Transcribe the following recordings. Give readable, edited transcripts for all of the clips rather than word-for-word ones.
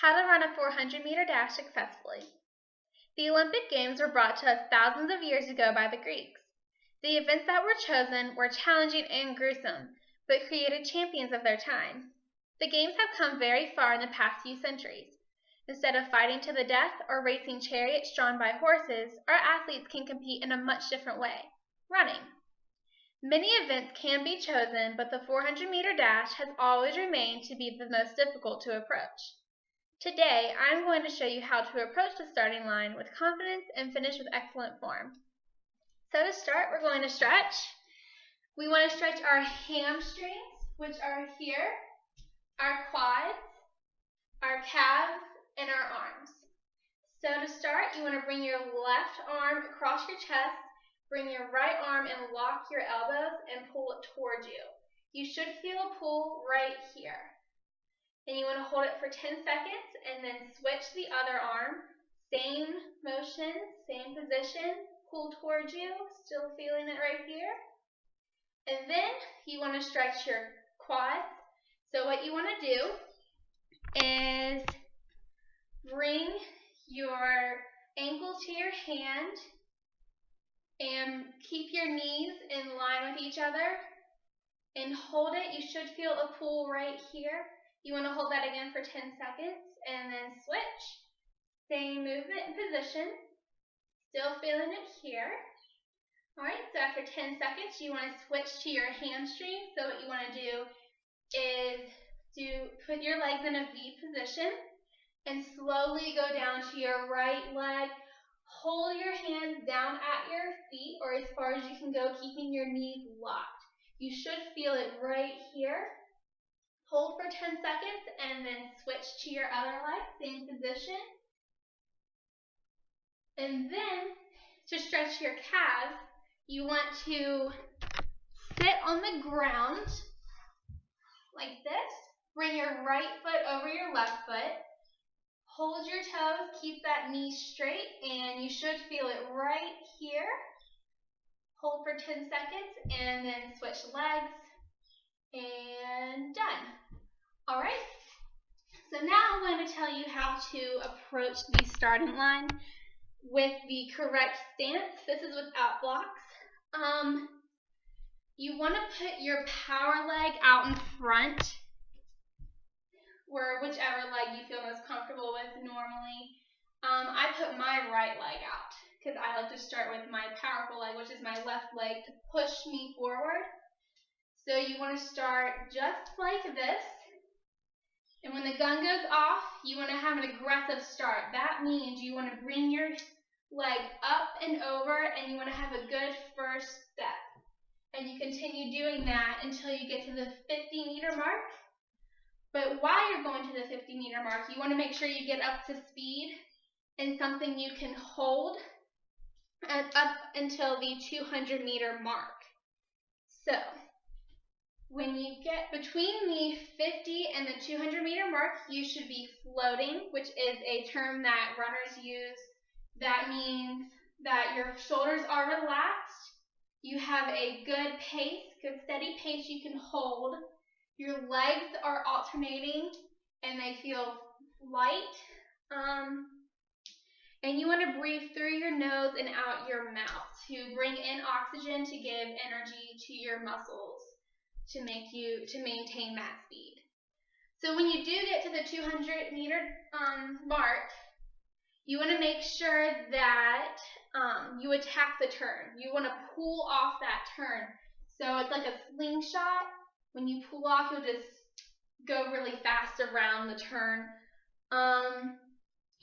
How to run a 400-meter dash successfully. The Olympic Games were brought to us thousands of years ago by the Greeks. The events that were chosen were challenging and gruesome, but created champions of their time. The Games have come very far in the past few centuries. Instead of fighting to the death or racing chariots drawn by horses, our athletes can compete in a much different way, running. Many events can be chosen, but the 400-meter dash has always remained to be the most difficult to approach. Today, I'm going to show you how to approach the starting line with confidence and finish with excellent form. So to start, we're going to stretch. We want to stretch our hamstrings, which are here, our quads, our calves, and our arms. So to start, you want to bring your left arm across your chest, bring your right arm and lock your elbows and pull it towards you. You should feel a pull right here. And you want to hold it for 10 seconds and then switch the other arm. Same motion, same position, pull towards you, still feeling it right here. And then you want to stretch your quads. So what you want to do is bring your ankle to your hand and keep your knees in line with each other and hold it. You should feel a pull right here. You want to hold that again for 10 seconds and then switch. Same movement and position. Still feeling it here. Alright, so after 10 seconds, you want to switch to your hamstring. So what you want to do is put your legs in a V position and slowly go down to your right leg. Hold your hands down at your feet or as far as you can go, keeping your knees locked. You should feel it right here. Hold for 10 seconds and then switch to your other leg, same position. And then to stretch your calves, you want to sit on the ground like this. Bring your right foot over your left foot. Hold your toes, keep that knee straight, and you should feel it right here. Hold for 10 seconds and then switch legs and done. Alright, so now I'm going to tell you how to approach the starting line with the correct stance. This is without blocks. You want to put your power leg out in front, or whichever leg you feel most comfortable with normally. I put my right leg out because I like to start with my powerful leg, which is my left leg, to push me forward. So you want to start just like this. And when the gun goes off, you want to have an aggressive start. That means you want to bring your leg up and over, and you want to have a good first step. And you continue doing that until you get to the 50-meter mark. But while you're going to the 50-meter mark, you want to make sure you get up to speed and something you can hold up until the 200-meter mark. So when you get between the 50 and the 200-meter mark, you should be floating, which is a term that runners use. That means that your shoulders are relaxed, you have a good pace, good steady pace you can hold, your legs are alternating and they feel light, and you want to breathe through your nose and out your mouth to bring in oxygen to give energy to your muscles to maintain that speed. So when you do get to the 200-meter mark, you want to make sure that you attack the turn. You want to pull off that turn. So it's like a slingshot. When you pull off, you'll just go really fast around the turn.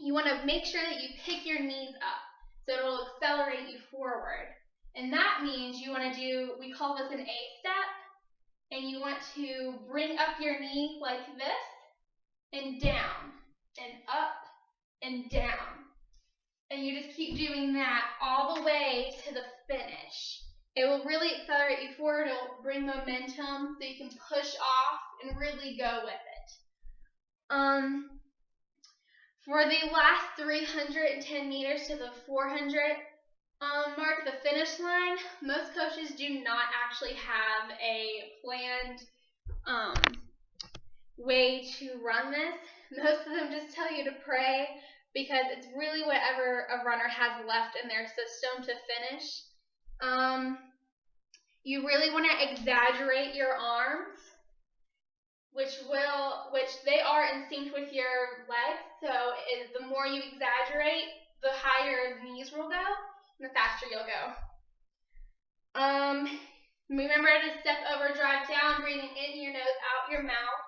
You want to make sure that you pick your knees up so it'll accelerate you forward. And that means you want to do, we call this an A-step. And you want to bring up your knee like this, and down, and up, and down. And you just keep doing that all the way to the finish. It will really accelerate you forward. It will bring momentum so you can push off and really go with it. For the last 310 meters to the 400 mark, the finish line, most coaches do not actually have a planned way to run this. most of them just tell you to pray because it's really whatever a runner has left in their system to finish. You really want to exaggerate your arms, which they are in sync with your legs. So the more you exaggerate, the higher knees will go, and the faster you'll go. Remember to step over, drive down, breathing in your nose, out your mouth,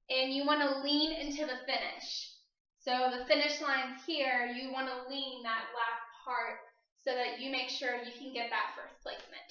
and you want to lean into the finish. So the finish line's here, you want to lean that last part so that you make sure you can get that first placement.